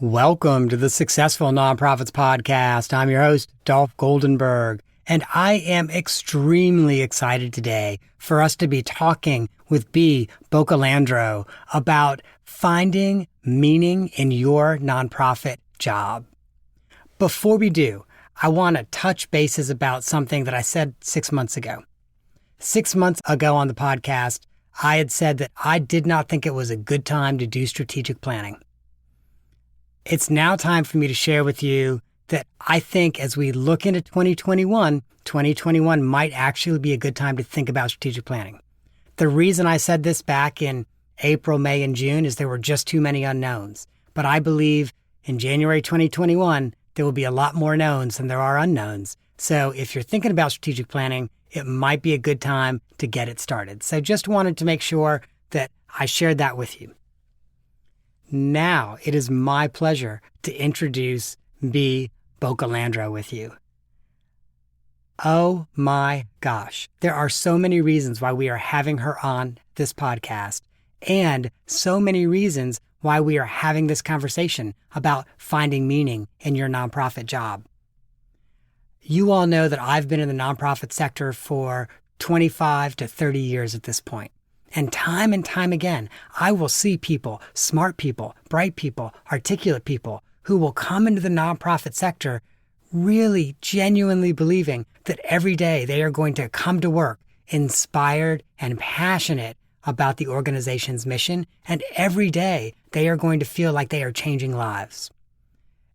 Welcome to the Successful Nonprofits Podcast. I'm your host, Dolph Goldenberg, and I am extremely excited today for us to be talking with Bea Boccalandro about finding meaning in your nonprofit job. Before we do, I want to touch bases about something that I said 6 months ago. 6 months ago on the podcast, I had said that I did not think it was a good time to do strategic planning. It's now time for me to share with you that I think as we look into 2021 might actually be a good time to think about strategic planning. The reason I said this back in April, May, and June is there were just too many unknowns. But I believe in January 2021, there will be a lot more knowns than there are unknowns. So if you're thinking about strategic planning, it might be a good time to get it started. So just wanted to make sure that I shared that with you. Now it is my pleasure to introduce Bea Boccalandro with you. Oh my gosh, there are so many reasons why we are having her on this podcast, and so many reasons why we are having this conversation about finding meaning in your nonprofit job. You all know that I've been in the nonprofit sector for 25 to 30 years at this point. And time again, I will see people, smart people, bright people, articulate people who will come into the nonprofit sector really genuinely believing that every day they are going to come to work inspired and passionate about the organization's mission, and every day they are going to feel like they are changing lives.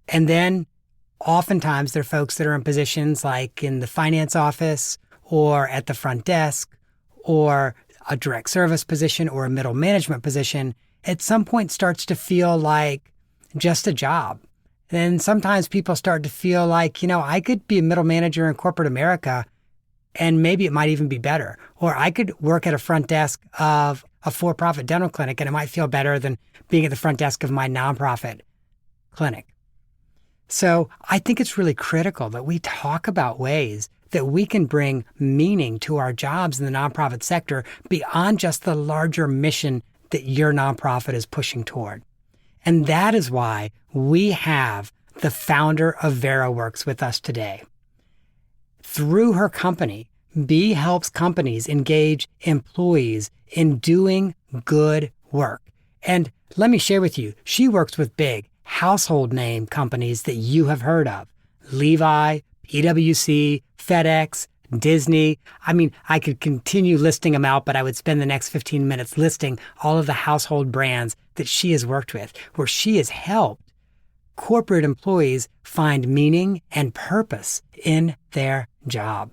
And then oftentimes they're folks that are in positions like in the finance office or at the front desk or a direct service position or a middle management position, at some point starts to feel like just a job. And sometimes people start to feel like, I could be a middle manager in corporate America and maybe it might even be better. Or I could work at a front desk of a for-profit dental clinic and it might feel better than being at the front desk of my nonprofit clinic. So I think it's really critical that we talk about ways that we can bring meaning to our jobs in the nonprofit sector beyond just the larger mission that your nonprofit is pushing toward. And that is why we have the founder of VeraWorks with us today. Through her company, Bea helps companies engage employees in doing good work. And let me share with you, she works with big household name companies that you have heard of. Levi, PwC, FedEx, Disney. I could continue listing them out, but I would spend the next 15 minutes listing all of the household brands that she has worked with, where she has helped corporate employees find meaning and purpose in their job.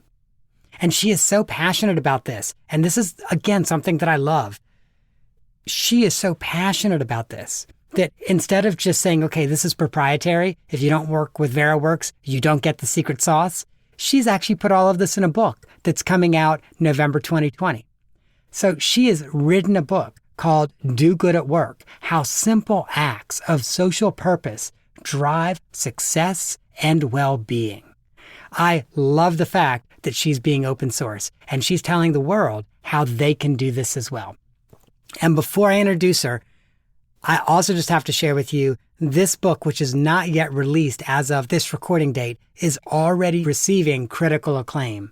And she is so passionate about this. And this is, again, something that I love. She is so passionate about this that instead of just saying, okay, this is proprietary, if you don't work with VeraWorks, you don't get the secret sauce, she's actually put all of this in a book that's coming out November 2020. So she has written a book called Do Good at Work, How Simple Acts of Social Purpose Drive Success and Well-Being. I love the fact that she's being open source and she's telling the world how they can do this as well. And before I introduce her, I also just have to share with you this book, which is not yet released as of this recording date, is already receiving critical acclaim.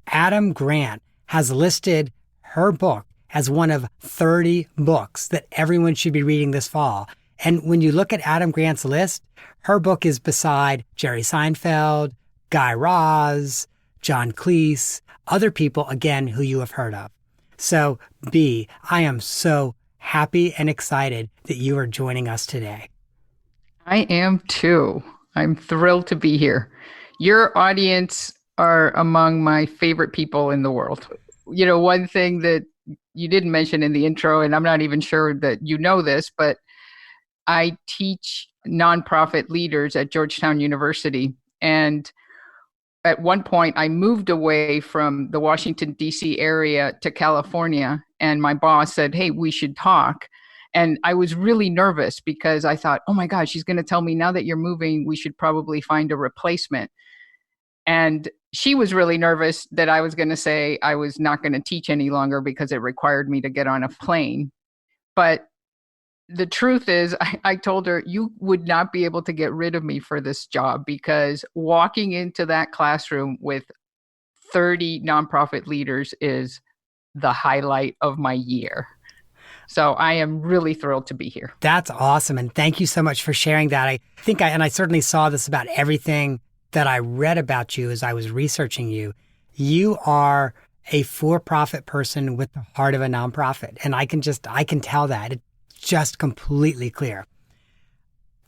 Adam Grant has listed her book as one of 30 books that everyone should be reading this fall. And when you look at Adam Grant's list, her book is beside Jerry Seinfeld, Guy Raz, John Cleese, other people, again, who you have heard of. So, Bea, I am so happy and excited that you are joining us today. I am too. I'm thrilled to be here. Your audience are among my favorite people in the world. One thing that you didn't mention in the intro, and I'm not even sure that you know this, but I teach nonprofit leaders at Georgetown University. And at one point, I moved away from the Washington, D.C. area to California. And my boss said, hey, we should talk. And I was really nervous because I thought, oh my God, she's going to tell me now that you're moving, we should probably find a replacement. And she was really nervous that I was going to say I was not going to teach any longer because it required me to get on a plane. But the truth is, I told her, you would not be able to get rid of me for this job, because walking into that classroom with 30 nonprofit leaders is the highlight of my year. So I am really thrilled to be here. That's awesome. And thank you so much for sharing that. I certainly saw this about everything that I read about you as I was researching you. You are a for-profit person with the heart of a nonprofit. And I can tell that. It's just completely clear.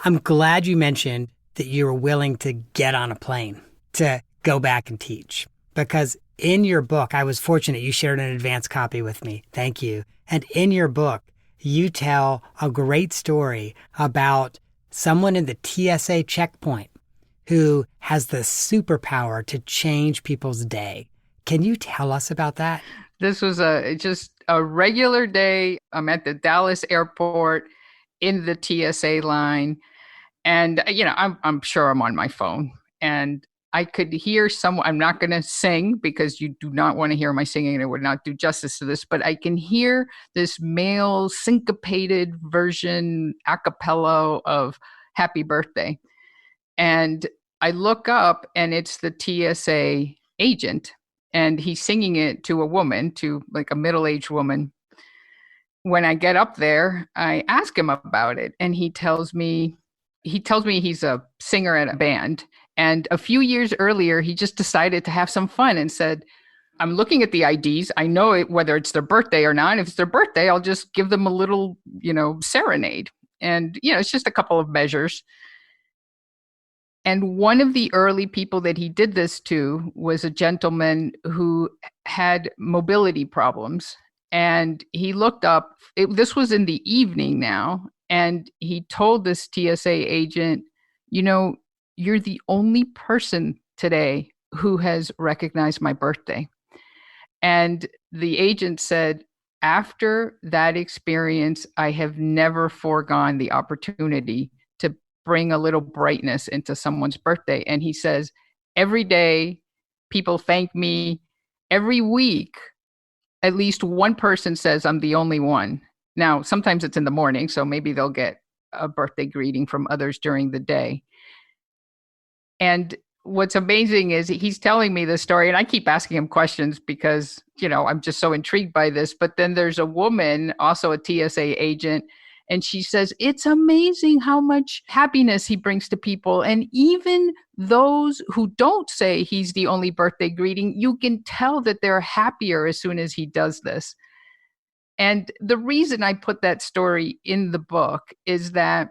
I'm glad you mentioned that you were willing to get on a plane to go back and teach, because in your book, I was fortunate you shared an advance copy with me. Thank you. And in your book, you tell a great story about someone in the TSA checkpoint who has the superpower to change people's day. Can you tell us about that? This was just a regular day. I'm at the Dallas airport in the TSA line, and I'm sure I'm on my phone, and I could hear someone. I'm not going to sing because you do not want to hear my singing, and it would not do justice to this, but I can hear this male syncopated version a cappella of Happy Birthday. And I look up, and it's the TSA agent, and he's singing it to a woman, to like a middle-aged woman. When I get up there, I ask him about it, and he tells me he's a singer at a band. And a few years earlier, he just decided to have some fun and said, I'm looking at the IDs. I know whether it's their birthday or not. If it's their birthday, I'll just give them a little, serenade. And, it's just a couple of measures. And one of the early people that he did this to was a gentleman who had mobility problems. And he looked up, this was in the evening now, and he told this TSA agent, you're the only person today who has recognized my birthday. And the agent said, after that experience, I have never foregone the opportunity to bring a little brightness into someone's birthday. And he says, every day people thank me. Every week, at least one person says I'm the only one. Now, sometimes it's in the morning, so maybe they'll get a birthday greeting from others during the day. And what's amazing is he's telling me this story, and I keep asking him questions because, I'm just so intrigued by this. But then there's a woman, also a TSA agent, and she says, it's amazing how much happiness he brings to people. And even those who don't say he's the only birthday greeting, you can tell that they're happier as soon as he does this. And the reason I put that story in the book is that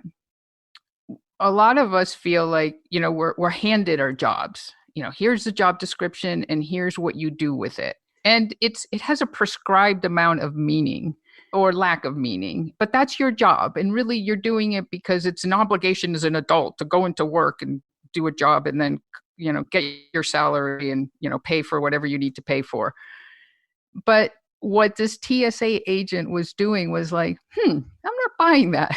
a lot of us feel like, we're handed our jobs. Here's the job description and here's what you do with it. And it has a prescribed amount of meaning or lack of meaning, but that's your job. And really you're doing it because it's an obligation as an adult to go into work and do a job and then, get your salary and, pay for whatever you need to pay for. But what this TSA agent was doing was like, I'm not buying that.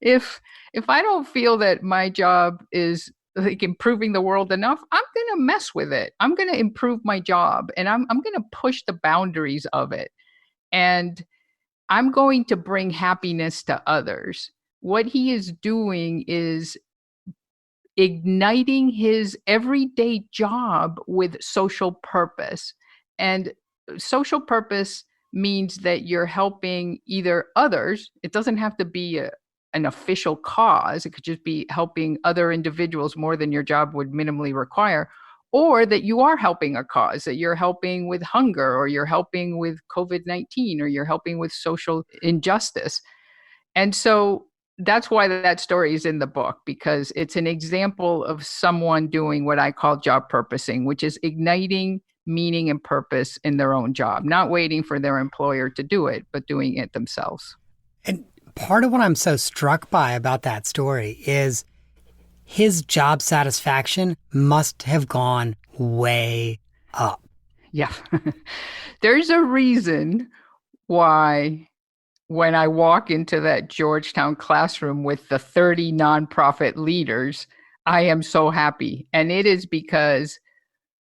If I don't feel that my job is like improving the world enough, I'm going to mess with it. I'm going to improve my job, and I'm going to push the boundaries of it. And I'm going to bring happiness to others. What he is doing is igniting his everyday job with social purpose. And social purpose means that you're helping either others. It doesn't have to be an official cause. It could just be helping other individuals more than your job would minimally require, or that you are helping a cause, that you're helping with hunger, or you're helping with COVID-19, or you're helping with social injustice. And so that's why that story is in the book, because it's an example of someone doing what I call job purposing, which is igniting meaning and purpose in their own job, not waiting for their employer to do it, but doing it themselves. And part of what I'm so struck by about that story is his job satisfaction must have gone way up. Yeah. There's a reason why when I walk into that Georgetown classroom with the 30 nonprofit leaders, I am so happy. And it is because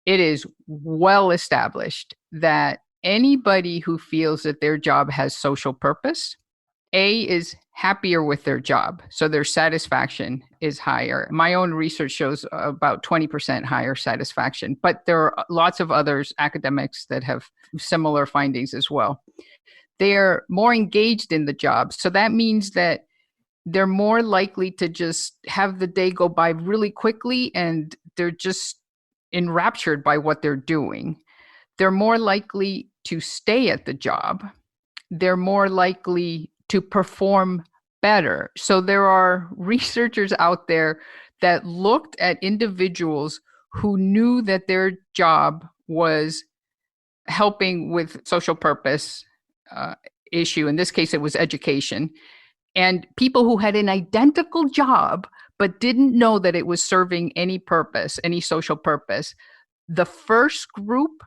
it is well established that anybody who feels that their job has social purpose, A, is happier with their job. So their satisfaction is higher. My own research shows about 20% higher satisfaction, but there are lots of others, academics, that have similar findings as well. They're more engaged in the job. So that means that they're more likely to just have the day go by really quickly and they're just enraptured by what they're doing. They're more likely to stay at the job. They're more likely to perform better. So there are researchers out there that looked at individuals who knew that their job was helping with social purpose issue. In this case, it was education. And people who had an identical job but didn't know that it was serving any purpose, any social purpose. The first group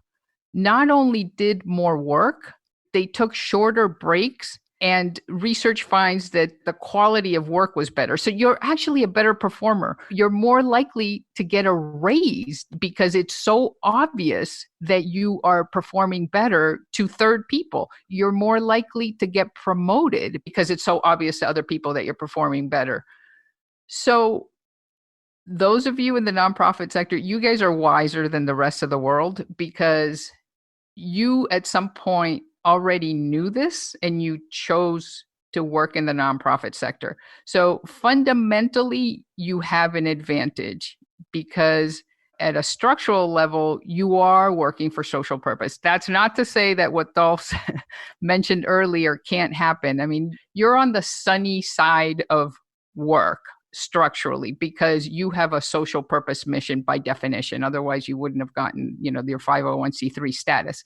not only did more work, they took shorter breaks, and research finds that the quality of work was better. So you're actually a better performer. You're more likely to get a raise because it's so obvious that you are performing better to third people. You're more likely to get promoted because it's so obvious to other people that you're performing better. So those of you in the nonprofit sector, you guys are wiser than the rest of the world because you at some point already knew this and you chose to work in the nonprofit sector. So fundamentally, you have an advantage because at a structural level, you are working for social purpose. That's not to say that what Dolph mentioned earlier can't happen. I mean, you're on the sunny side of work structurally because you have a social purpose mission by definition. Otherwise, you wouldn't have gotten, your 501c3 status.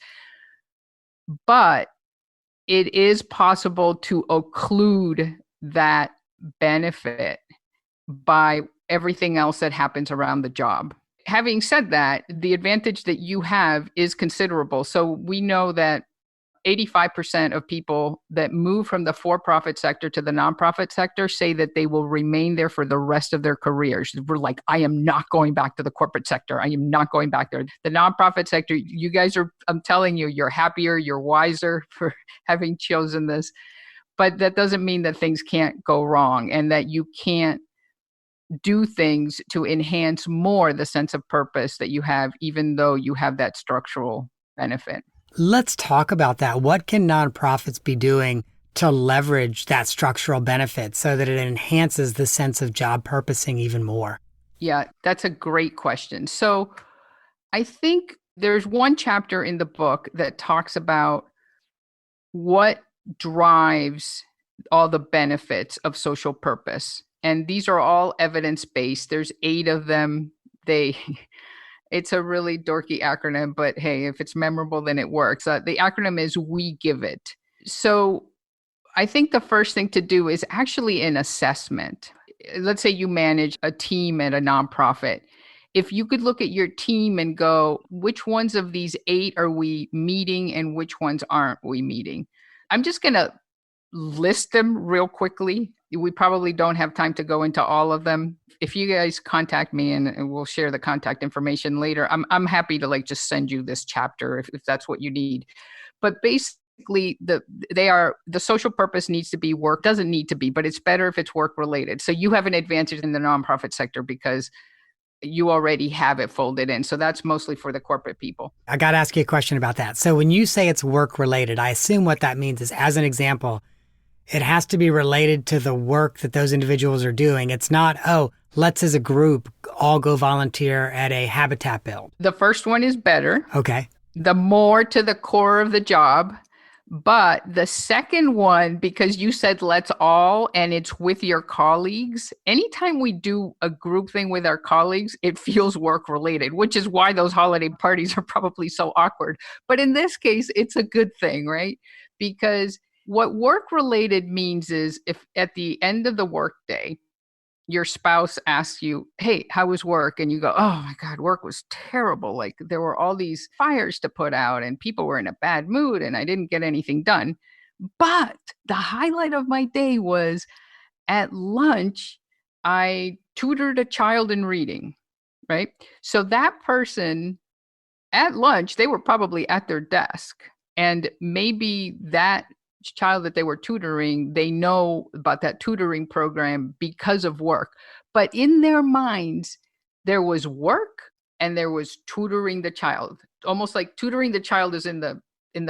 But it is possible to occlude that benefit by everything else that happens around the job. Having said that, the advantage that you have is considerable. So we know that 85% of people that move from the for-profit sector to the nonprofit sector say that they will remain there for the rest of their careers. We're like, I am not going back to the corporate sector. I am not going back there. The nonprofit sector, you guys are, I'm telling you, you're happier, you're wiser for having chosen this. But that doesn't mean that things can't go wrong and that you can't do things to enhance more the sense of purpose that you have, even though you have that structural benefit. Let's talk about that. What can nonprofits be doing to leverage that structural benefit so that it enhances the sense of job purposing even more? Yeah, that's a great question. So I think there's one chapter in the book that talks about what drives all the benefits of social purpose. And these are all evidence-based. There's 8 of them. It's a really dorky acronym, but hey, if it's memorable, then it works. The acronym is We Give It. So I think the first thing to do is actually an assessment. Let's say you manage a team at a nonprofit. If you could look at your team and go, which ones of these 8 are we meeting and which ones aren't we meeting? I'm just going to list them real quickly. We probably don't have time to go into all of them. If you guys contact me and we'll share the contact information later, I'm happy to just send you this chapter if that's what you need. But basically, the social purpose needs to be work, doesn't need to be, but it's better if it's work related. So you have an advantage in the nonprofit sector because you already have it folded in. So that's mostly for the corporate people. I got to ask you a question about that. So when you say it's work related, I assume what that means is, as an example, it has to be related to the work that those individuals are doing. It's not, let's as a group all go volunteer at a habitat build. The first one is better. Okay. The more to the core of the job. But the second one, because you said let's all, and it's with your colleagues, anytime we do a group thing with our colleagues, it feels work related, which is why those holiday parties are probably so awkward. But in this case, it's a good thing, right? Because what work related means is if at the end of the workday, your spouse asks you, hey, how was work? And you go, oh my God, work was terrible. Like there were all these fires to put out and people were in a bad mood and I didn't get anything done. But the highlight of my day was at lunch, I tutored a child in reading, right? So that person at lunch, they were probably at their desk and maybe that child that they were tutoring, they know about that tutoring program because of work. But in their minds, there was work and there was tutoring the child. Almost like tutoring the child is in the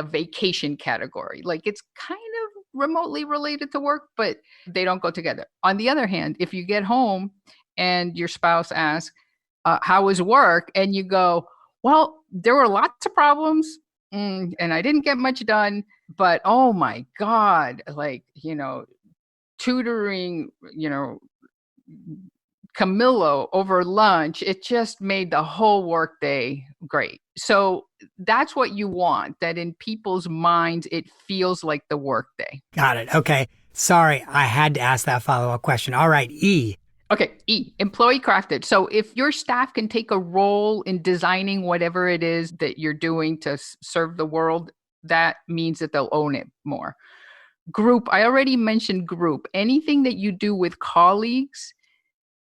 vacation category. Like it's kind of remotely related to work, but they don't go together. On the other hand, if you get home and your spouse asks, how was work? And you go, well, there were lots of problems and I didn't get much done, but oh my God, like, tutoring, Camillo over lunch, it just made the whole workday great. So that's what you want, that in people's minds, it feels like the workday. Got it. Okay. Sorry, I had to ask that follow-up question. All right, E. Okay, E, employee crafted. So if your staff can take a role in designing whatever it is that you're doing to serve the world, that means that they'll own it more. Group, I already mentioned group. Anything that you do with colleagues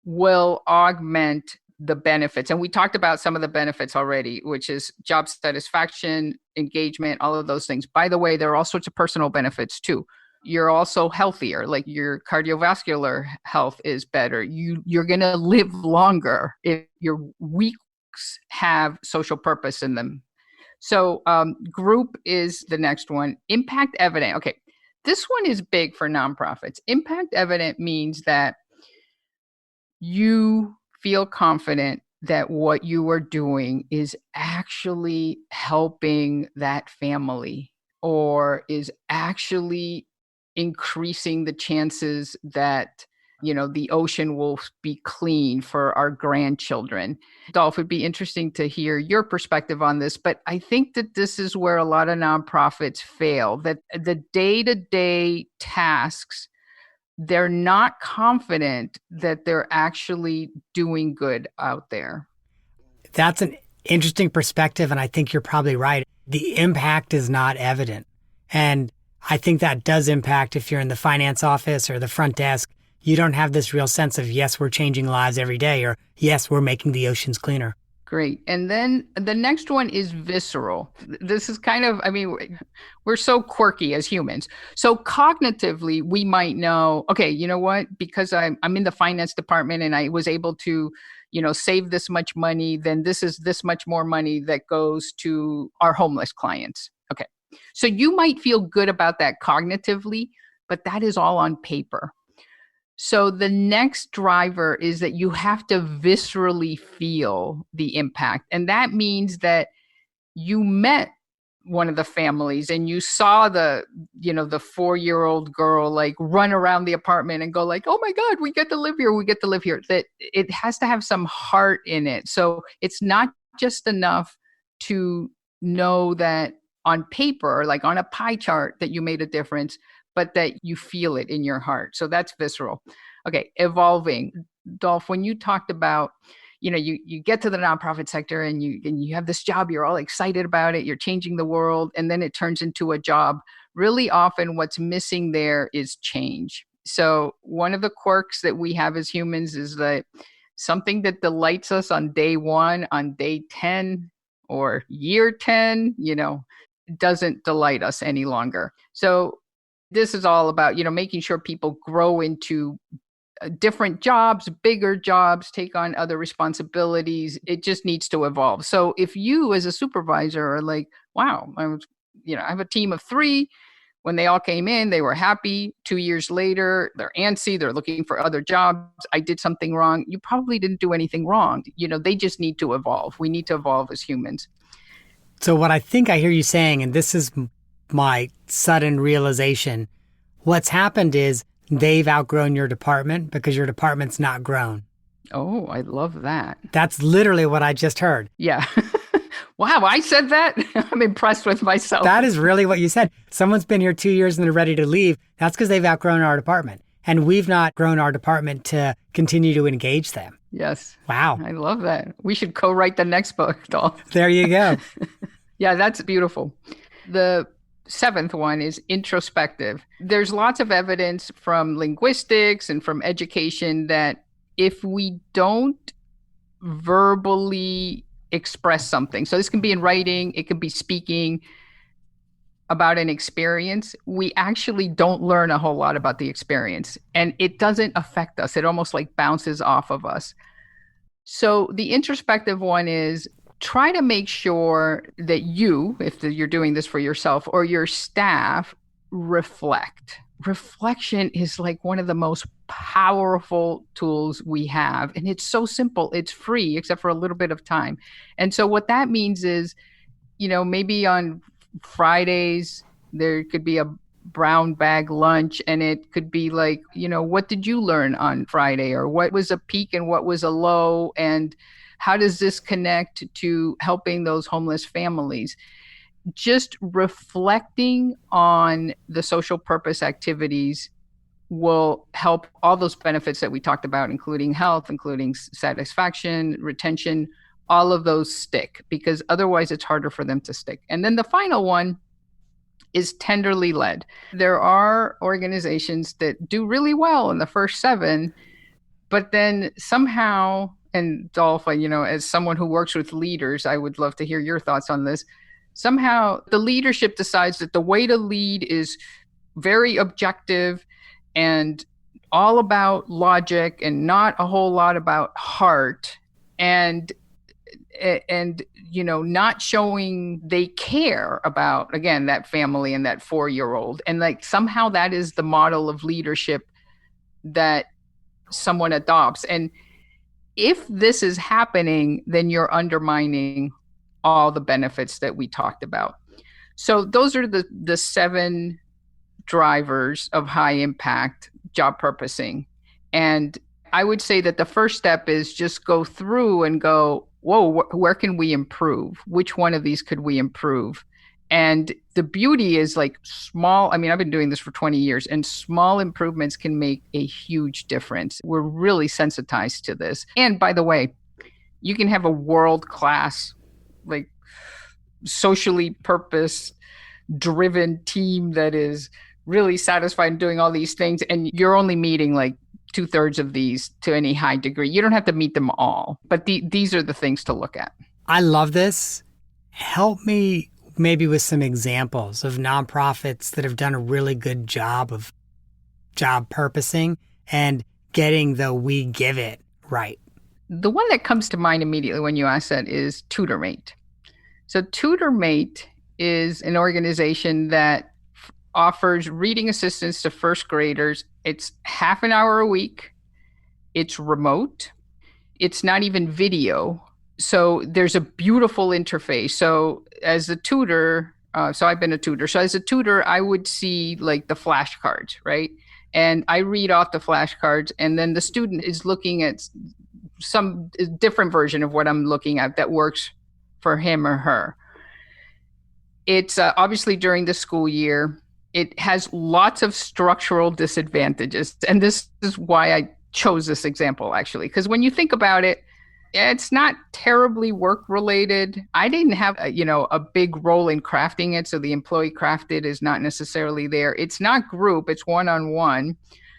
will augment the benefits. And we talked about some of the benefits already, which is job satisfaction, engagement, all of those things. By the way, there are all sorts of personal benefits too. You're also healthier, like your cardiovascular health is better. You're going to live longer if your weeks have social purpose in them. So group is the next one. Impact evident. Okay, this one is big for nonprofits. Impact evident means that you feel confident that what you are doing is actually helping that family or is actually increasing the chances that the ocean will be clean for our grandchildren. Dolph, it'd be interesting to hear your perspective on this, but I think that this is where a lot of nonprofits fail, that the day-to-day tasks, they're not confident that they're actually doing good out there. That's an interesting perspective, and I think you're probably right. The impact is not evident. And I think that does impact if you're in the finance office or the front desk. You don't have this real sense of, yes, we're changing lives every day, or yes, we're making the oceans cleaner. Great. And then the next one is visceral. This is kind of, we're so quirky as humans. So cognitively, we might know, okay, you know what? Because I'm in the finance department and I was able to, save this much money, then this is this much more money that goes to our homeless clients. Okay. So you might feel good about that cognitively, but that is all on paper. So the next driver is that you have to viscerally feel the impact. And that means that you met one of the families and you saw the 4-year-old girl like run around the apartment and go like, oh my God, we get to live here. We get to live here. That it has to have some heart in it. So it's not just enough to know that on paper, like on a pie chart, that you made a difference, but that you feel it in your heart. So that's visceral. Okay, evolving. Dolph, when you talked about, you get to the nonprofit sector and you have this job, you're all excited about it, you're changing the world, and then it turns into a job. Really often what's missing there is change. So one of the quirks that we have as humans is that something that delights us on day 1, on day 10, or year 10, doesn't delight us any longer. So this is all about, making sure people grow into different jobs, bigger jobs, take on other responsibilities. It just needs to evolve. So if you as a supervisor are like, wow, I have a team of 3. When they all came in, they were happy. 2 years later, they're antsy. They're looking for other jobs. I did something wrong. You probably didn't do anything wrong. They just need to evolve. We need to evolve as humans. So what I think I hear you saying, and this is my sudden realization, what's happened is they've outgrown your department because your department's not grown. Oh, I love that. That's literally what I just heard. Yeah. Wow, I said that? I'm impressed with myself. That is really what you said. Someone's been here 2 years and they're ready to leave. That's because they've outgrown our department. And we've not grown our department to continue to engage them. Yes. Wow. I love that. We should co-write the next book, Dolph. There you go. Yeah, that's beautiful. The 7th one is introspective. There's lots of evidence from linguistics and from education that if we don't verbally express something, so this can be in writing, it can be speaking, about an experience, we actually don't learn a whole lot about the experience, and it doesn't affect us. It almost like bounces off of us. So the introspective one is try to make sure that you, if you're doing this for yourself or your staff, reflect. Reflection is like one of the most powerful tools we have. And it's so simple. It's free, except for a little bit of time. And so what that means is, maybe on Fridays, there could be a brown bag lunch, and it could be like, what did you learn on Friday, or what was a peak and what was a low, and how does this connect to helping those homeless families? Just reflecting on the social purpose activities will help all those benefits that we talked about, including health, including satisfaction, retention, all of those stick, because otherwise it's harder for them to stick. And then the final one is tenderly led. There are organizations that do really well in the first 7, but then somehow, and Dolph, as someone who works with leaders, I would love to hear your thoughts on this. Somehow the leadership decides that the way to lead is very objective and all about logic and not a whole lot about heart, and not showing they care about, again, that family and that 4-year-old. And like somehow that is the model of leadership that someone adopts. And if this is happening, then you're undermining all the benefits that we talked about. So those are the 7 drivers of high impact job purposing. And I would say that the first step is just go through and go, whoa, where can we improve? Which one of these could we improve? And the beauty is like small, I've been doing this for 20 years, and small improvements can make a huge difference. We're really sensitized to this. And by the way, you can have a world-class, like socially purpose-driven team that is really satisfied in doing all these things, and you're only meeting like 2/3 of these to any high degree. You don't have to meet them all, but these are the things to look at. I love this. Help me maybe with some examples of nonprofits that have done a really good job of job purposing and getting the we give it right. The one that comes to mind immediately when you ask that is TutorMate. So TutorMate is an organization that offers reading assistance to first graders. It's half an hour a week. It's remote. It's not even video. So there's a beautiful interface. So as a tutor, so I've been a tutor. So as a tutor, I would see like the flashcards, right? And I read off the flashcards, and then the student is looking at some different version of what I'm looking at that works for him or her. It's obviously during the school year. It has lots of structural disadvantages. And this is why I chose this example, actually, because when you think about it, it's not terribly work related. I didn't have a big role in crafting it. So the employee crafted is not necessarily there. It's not group, it's one-on-one.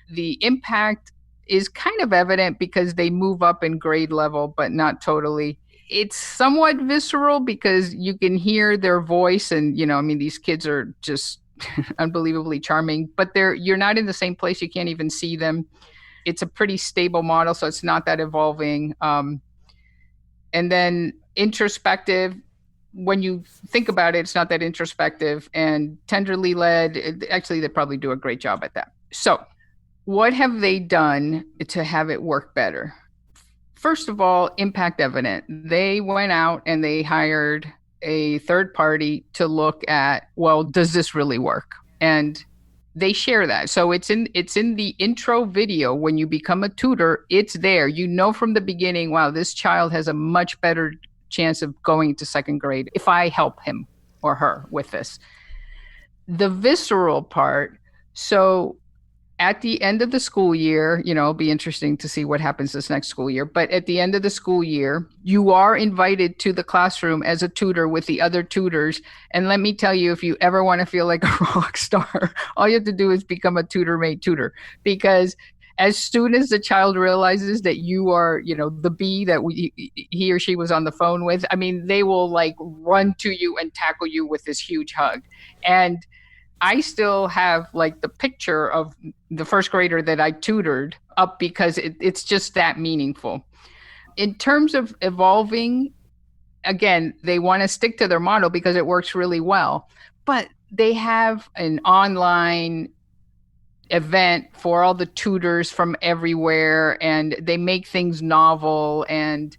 The impact is kind of evident because they move up in grade level, but not totally. It's somewhat visceral because you can hear their voice, and these kids are just unbelievably charming, but you're not in the same place. You can't even see them. It's a pretty stable model, so it's not that evolving. And then introspective, when you think about it, it's not that introspective. And tenderly led, actually, they probably do a great job at that. So what have they done to have it work better? First of all, impact evident. They went out and they hired a third party to look at, well, does this really work? And they share that. So it's in the intro video. When you become a tutor, it's there. From the beginning, wow, this child has a much better chance of going to second grade if I help him or her with this. The visceral part. So at the end of the school year, it'll be interesting to see what happens this next school year. But at the end of the school year, you are invited to the classroom as a tutor with the other tutors. And let me tell you, if you ever want to feel like a rock star, all you have to do is become a TutorMate tutor, because As soon as the child realizes that you are, the bee that he or she was on the phone with, I mean, they will like run to you and tackle you with this huge hug. And I still have like the picture of the first grader that I tutored up because it's just that meaningful. In terms of evolving, again, they want to stick to their model because it works really well. But they have an online event for all the tutors from everywhere, and they make things novel, and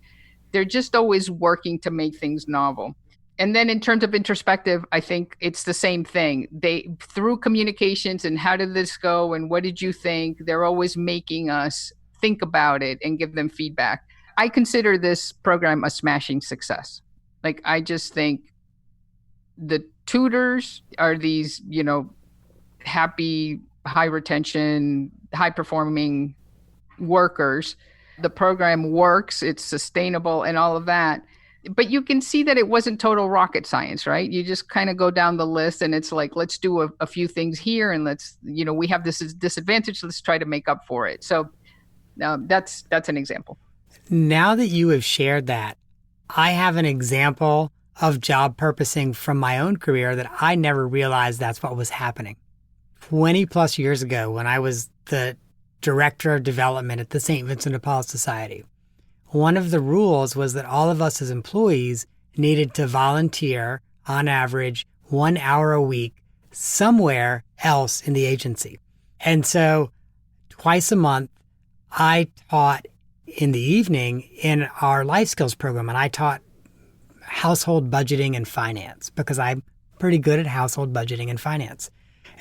they're just always working to make things novel. And then in terms of introspective, I think it's the same thing. They, through communications and how did this go and what did you think, they're always making us think about it and give them feedback. I consider this program a smashing success. Like, I just think the tutors are these, happy, high retention, high performing workers. The program works, it's sustainable and all of that. But you can see that it wasn't total rocket science, right? You just kind of go down the list and it's like, let's do a few things here and let's, we have this disadvantage, let's try to make up for it. So that's an example. Now that you have shared that, I have an example of job purposing from my own career that I never realized that's what was happening. 20 plus years ago, when I was the director of development at the St. Vincent de Paul Society, one of the rules was that all of us as employees needed to volunteer on average 1 hour a week somewhere else in the agency. And so twice a month, I taught in the evening in our life skills program, and I taught household budgeting and finance because I'm pretty good at household budgeting and finance.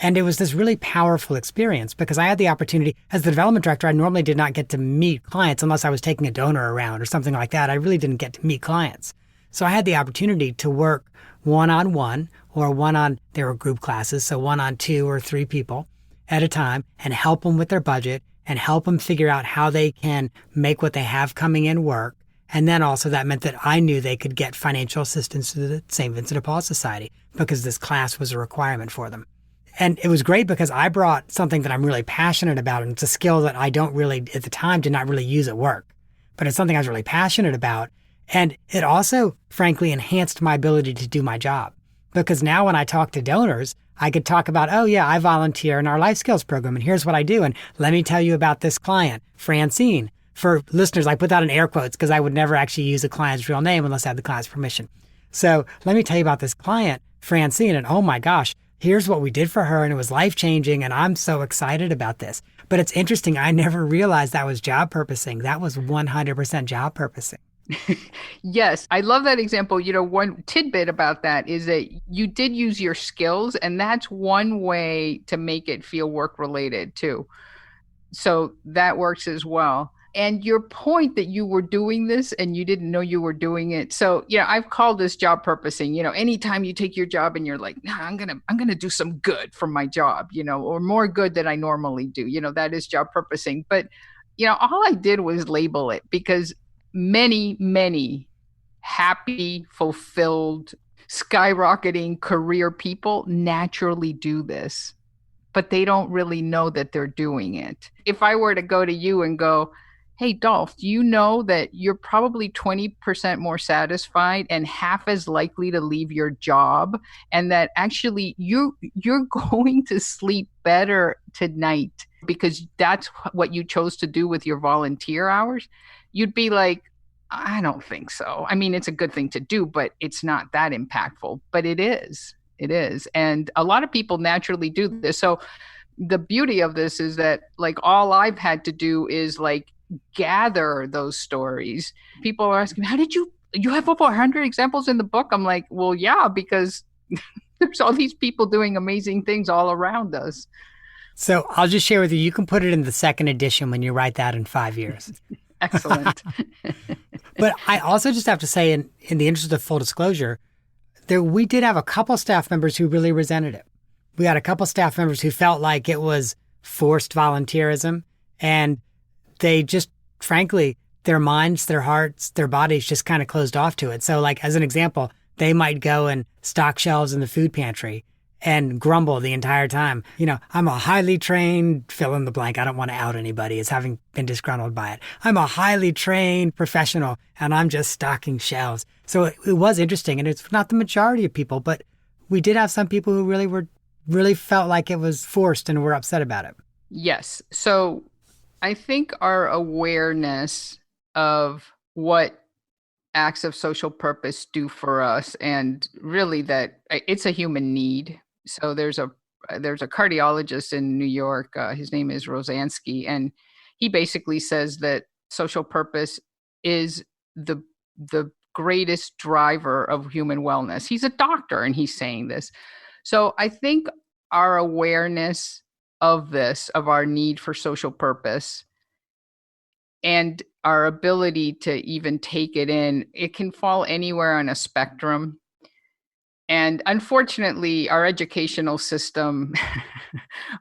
And it was this really powerful experience because I had the opportunity, as the development director, I normally did not get to meet clients unless I was taking a donor around or something like that. I really didn't get to meet clients. So I had the opportunity to work one-on-one or there were group classes, so 1 on 2 or 3 people at a time, and help them with their budget and help them figure out how they can make what they have coming in work. And then also that meant that I knew they could get financial assistance through the St. Vincent de Paul Society because this class was a requirement for them. And it was great because I brought something that I'm really passionate about, and it's a skill that I don't really, at the time, did not really use at work. But it's something I was really passionate about. And it also, frankly, enhanced my ability to do my job. Because now when I talk to donors, I could talk about, oh yeah, I volunteer in our life skills program, and here's what I do. And let me tell you about this client, Francine. For listeners, I put that in air quotes because I would never actually use a client's real name unless I had the client's permission. So let me tell you about this client, Francine, and oh my gosh, here's what we did for her, and it was life-changing, and I'm so excited about this. But it's interesting, I never realized that was job purposing. That was 100% job purposing. Yes, I love that example. One tidbit about that is that you did use your skills, and that's one way to make it feel work-related too. So that works as well. And your point that you were doing this and you didn't know you were doing it. So, I've called this job purposing. Anytime you take your job and you're like, nah, I'm gonna do some good from my job, or more good than I normally do. That is job purposing. But, all I did was label it because many, many happy, fulfilled, skyrocketing career people naturally do this, but they don't really know that they're doing it. If I were to go to you and go, hey, Dolph, do you know that you're probably 20% more satisfied and half as likely to leave your job, and that actually you're going to sleep better tonight because that's what you chose to do with your volunteer hours? You'd be like, I don't think so. I mean, it's a good thing to do, but it's not that impactful. But it is. It is. And a lot of people naturally do this. So the beauty of this is that, like, all I've had to do is like gather those stories. People are asking, how did you have over 100 examples in the book? I'm like, well, yeah, because there's all these people doing amazing things all around us. So I'll just share with you, you can put it in the second edition when you write that in 5 years. Excellent. But I also just have to say, in the interest of full disclosure, we did have a couple staff members who really resented it. We had a couple staff members who felt like it was forced volunteerism, and they just, frankly, their minds, their hearts, their bodies just kind of closed off to it. So like, as an example, they might go and stock shelves in the food pantry and grumble the entire time. I'm a highly trained fill in the blank. I don't want to out anybody as having been disgruntled by it. I'm a highly trained professional and I'm just stocking shelves. So it was interesting, and it's not the majority of people, but we did have some people who really felt like it was forced and were upset about it. Yes. So I think our awareness of what acts of social purpose do for us, and really that it's a human need. So there's a cardiologist in New York. His name is Rosansky, and he basically says that social purpose is the greatest driver of human wellness. He's a doctor, and he's saying this. So I think our awareness of this, of our need for social purpose, and our ability to even take it in, it can fall anywhere on a spectrum. And unfortunately, our educational system,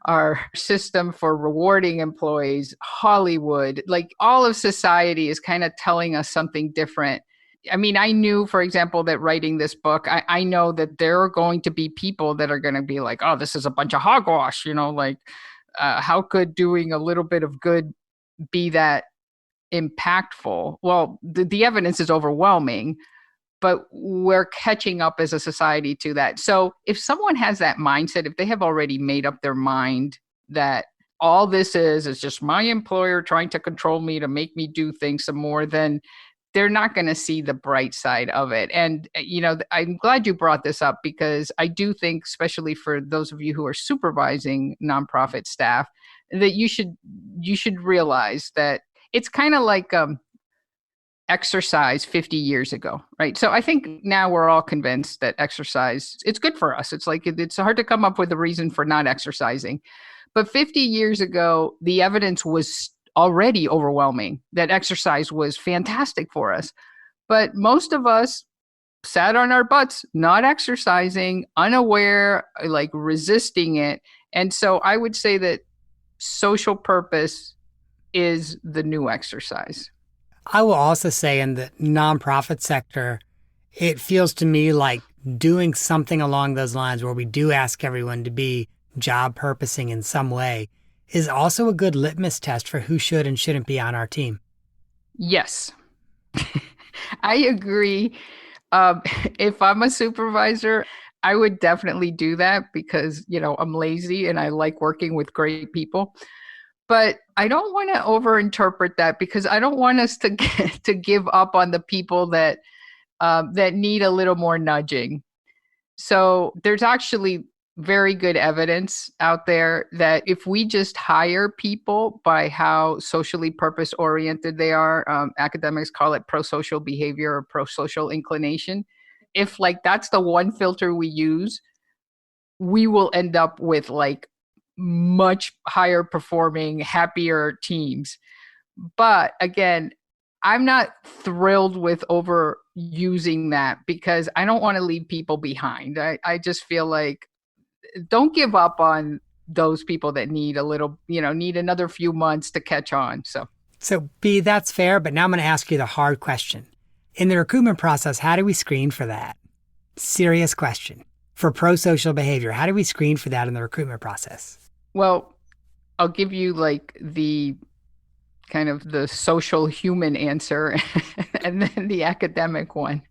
our system for rewarding employees, Hollywood, like all of society is kind of telling us something different. I mean, I knew, for example, that writing this book, I know that there are going to be people that are going to be like, oh, this is a bunch of hogwash, like how could doing a little bit of good be that impactful? Well, the evidence is overwhelming, but we're catching up as a society to that. So if someone has that mindset, if they have already made up their mind that all this is just my employer trying to control me to make me do things some more, then they're not going to see the bright side of it. And, I'm glad you brought this up, because I do think, especially for those of you who are supervising nonprofit staff, that you should realize that it's kind of like exercise 50 years ago, right? So I think now we're all convinced that exercise, it's good for us. It's like, it's hard to come up with a reason for not exercising. But 50 years ago, the evidence was already overwhelming that exercise was fantastic for us. But most of us sat on our butts, not exercising, unaware, like resisting it. And so I would say that social purpose is the new exercise. I will also say in the nonprofit sector, it feels to me like doing something along those lines where we do ask everyone to be job purposing in some way is also a good litmus test for who should and shouldn't be on our team. Yes, I agree. If I'm a supervisor, I would definitely do that because, I'm lazy and I like working with great people. But I don't want to overinterpret that, because I don't want us to give up on the people that need a little more nudging. So there's actually very good evidence out there that if we just hire people by how socially purpose oriented they are, academics call it pro-social behavior or pro-social inclination. If like that's the one filter we use, we will end up with like much higher performing, happier teams. But again, I'm not thrilled with overusing that because I don't want to leave people behind. I just feel like don't give up on those people that need a little, need another few months to catch on. So B, that's fair, but now I'm going to ask you the hard question. In the recruitment process, how do we screen for that? Serious question. For pro-social behavior, how do we screen for that in the recruitment process? Well, I'll give you like the kind of the social human answer and then the academic one.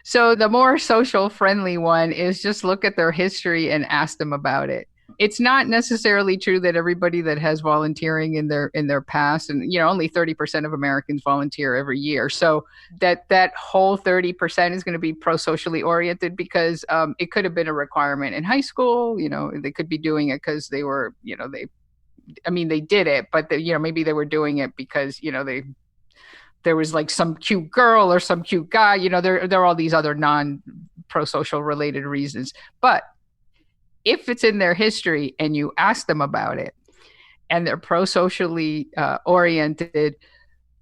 So the more social friendly one is just look at their history and ask them about it. It's not necessarily true that everybody that has volunteering in their past, and only 30% of Americans volunteer every year. So that whole 30% is going to be pro-socially oriented because it could have been a requirement in high school. They could be doing it because they were, they did it, but maybe they were doing it because there was like some cute girl or some cute guy. There are all these other non-pro-social related reasons. But if it's in their history and you ask them about it and they're pro-socially oriented,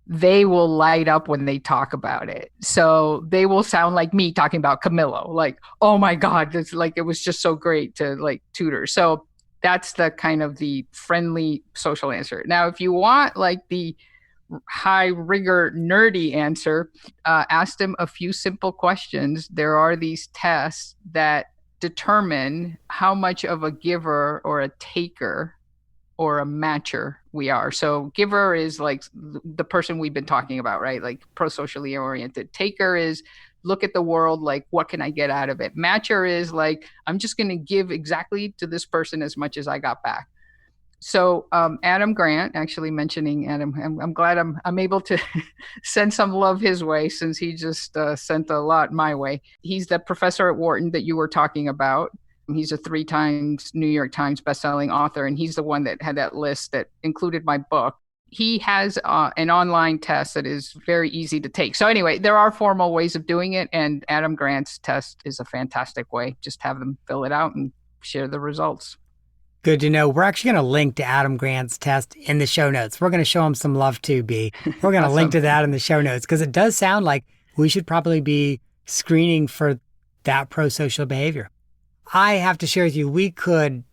they will light up when they talk about it. So they will sound like me talking about Camillo, like, oh my God, it's like, it was just so great to like tutor. So that's the kind of the friendly social answer. Now, if you want like the high rigor nerdy answer, ask them a few simple questions. There are these tests that determine how much of a giver or a taker or a matcher we are. So giver is like the person we've been talking about, right? Like pro-socially oriented. Taker is look at the world like, what can I get out of it? Matcher is like, I'm just going to give exactly to this person as much as I got back. So Adam Grant, actually mentioning Adam, I'm glad I'm able to send some love his way, since he just sent a lot my way. He's the professor at Wharton that you were talking about. He's a 3 times New York Times bestselling author, and he's the one that had that list that included my book. He has an online test that is very easy to take. So anyway, there are formal ways of doing it, and Adam Grant's test is a fantastic way. Just have them fill it out and share the results. Good to know. We're actually going to link to Adam Grant's test in the show notes. We're going to show him some love too, Bea. We're going to Awesome. link to that in the show notes, because it does sound like we should probably be screening for that pro-social behavior. I have to share with you, we could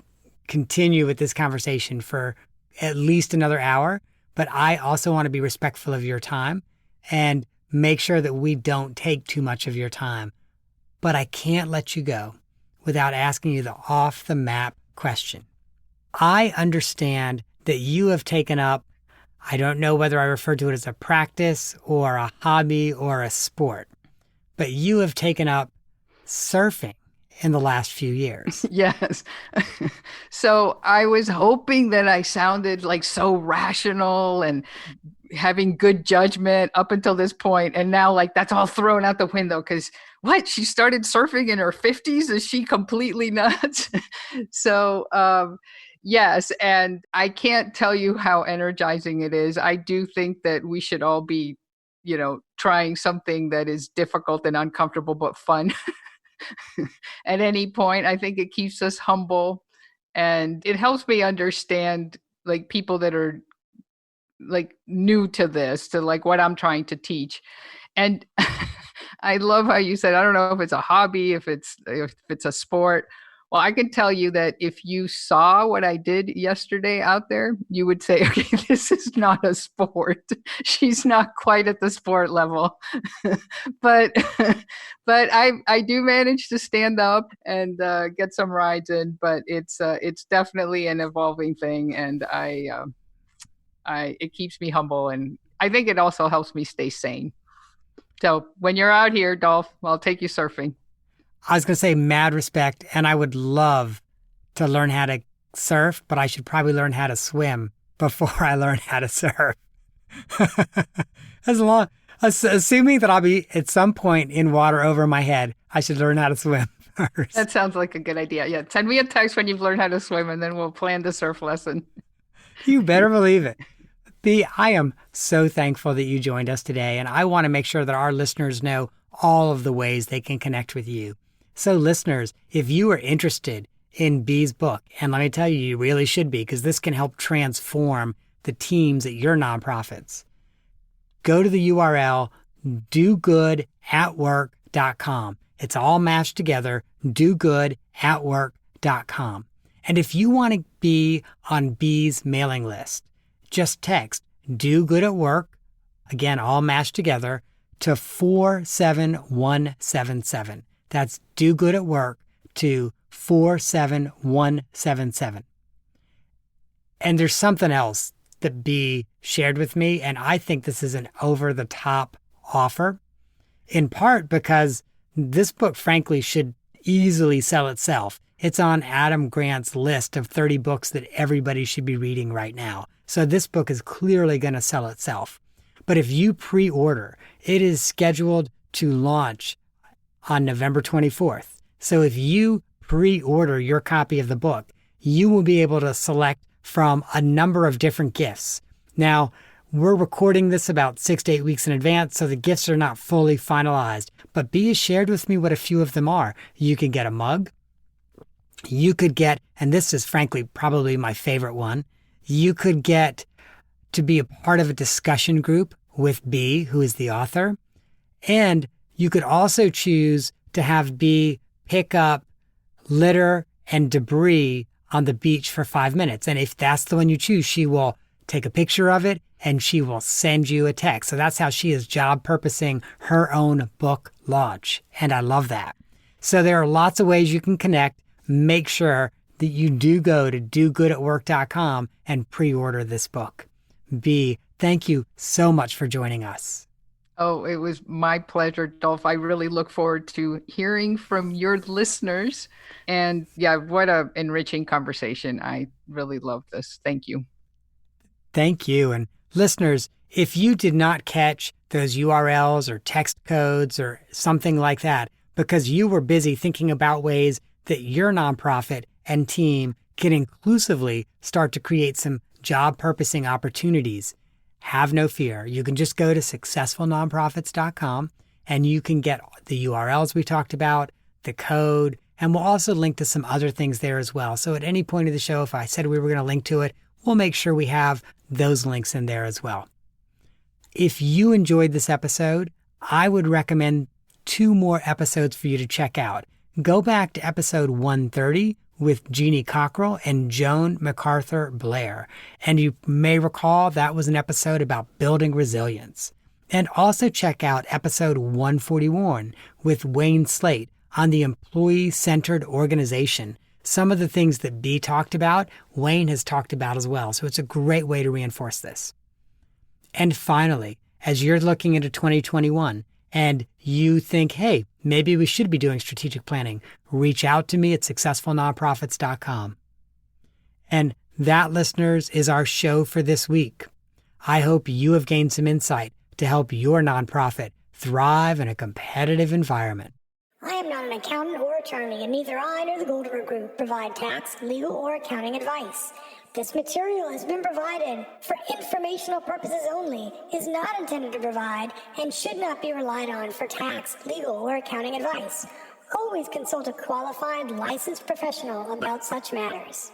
continue with this conversation for at least another hour, but I also want to be respectful of your time and make sure that we don't take too much of your time. But I can't let you go without asking you the off-the-map question. I understand that you have taken up, I don't know whether I refer to it as a practice or a hobby or a sport, but you have taken up surfing in the last few years. Yes. So I was hoping that I sounded like so rational and having good judgment up until this point. And now like that's all thrown out the window, because what? She started surfing in her 50s? Is she completely nuts? So, yes. And I can't tell you how energizing it is. I do think that we should all be, trying something that is difficult and uncomfortable, but fun. At any point. I think it keeps us humble, and it helps me understand like people that are like new to this, to like what I'm trying to teach. And I love how you said, I don't know if it's a hobby, if it's a sport. Well, I can tell you that if you saw what I did yesterday out there, you would say, okay, this is not a sport. She's not quite at the sport level. but I do manage to stand up and get some rides in, but it's definitely an evolving thing, and it keeps me humble, and I think it also helps me stay sane. So when you're out here, Dolph, I'll take you surfing. I was going to say mad respect, and I would love to learn how to surf, but I should probably learn how to swim before I learn how to surf. Assuming that I'll be at some point in water over my head, I should learn how to swim first. That sounds like a good idea. Yeah, send me a text when you've learned how to swim, and then we'll plan the surf lesson. You better believe it. Bea, I am so thankful that you joined us today, and I want to make sure that our listeners know all of the ways they can connect with you. So listeners, if you are interested in Bea's book, and let me tell you, you really should be, because this can help transform the teams at your nonprofits. Go to the URL dogoodatwork.com. It's all mashed together, dogoodatwork.com. And if you want to be on Bea's mailing list, just text Do Good at Work, again, all mashed together, to 47177. That's Do Good at Work to 47177. And there's something else that Bea shared with me, and I think this is an over-the-top offer, in part because this book, frankly, should easily sell itself. It's on Adam Grant's list of 30 books that everybody should be reading right now. So this book is clearly going to sell itself. But if you pre-order, it is scheduled to launch on November 24th. So if you pre-order your copy of the book, you will be able to select from a number of different gifts. Now, we're recording this about 6 to 8 weeks in advance, so the gifts are not fully finalized. But Bea has shared with me what a few of them are. You could get a mug. You could get, and this is frankly probably my favorite one, you could get to be a part of a discussion group with Bea, who is the author. And you could also choose to have Bea pick up litter and debris on the beach for 5 minutes. And if that's the one you choose, she will take a picture of it and she will send you a text. So that's how she is job purposing her own book launch. And I love that. So there are lots of ways you can connect. Make sure that you do go to dogoodatwork.com and pre-order this book. Bea, thank you so much for joining us. Oh, it was my pleasure, Dolph. I really look forward to hearing from your listeners. And yeah, what a enriching conversation. I really love this. Thank you. Thank you. And listeners, if you did not catch those URLs or text codes or something like that because you were busy thinking about ways that your nonprofit and team can inclusively start to create some job purposing opportunities, have no fear. You can just go to successfulnonprofits.com and you can get the URLs we talked about, the code, and we'll also link to some other things there as well. So at any point of the show, if I said we were going to link to it, we'll make sure we have those links in there as well. If you enjoyed this episode, I would recommend 2 more episodes for you to check out. Go back to episode 130 with Jeannie Cockrell and Joan MacArthur Blair. And you may recall that was an episode about building resilience. And also check out episode 141 with Wayne Slate on the employee-centered organization. Some of the things that Bea talked about, Wayne has talked about as well. So it's a great way to reinforce this. And finally, as you're looking into 2021 and you think, hey, maybe we should be doing strategic planning, reach out to me at successfulnonprofits.com. And that, listeners, is our show for this week. I hope you have gained some insight to help your nonprofit thrive in a competitive environment. I am not an accountant or attorney, and neither I nor the Goldberg Group provide tax, legal, or accounting advice. This material has been provided for informational purposes only, is not intended to provide, and should not be relied on for tax, legal, or accounting advice. Always consult a qualified, licensed professional about such matters.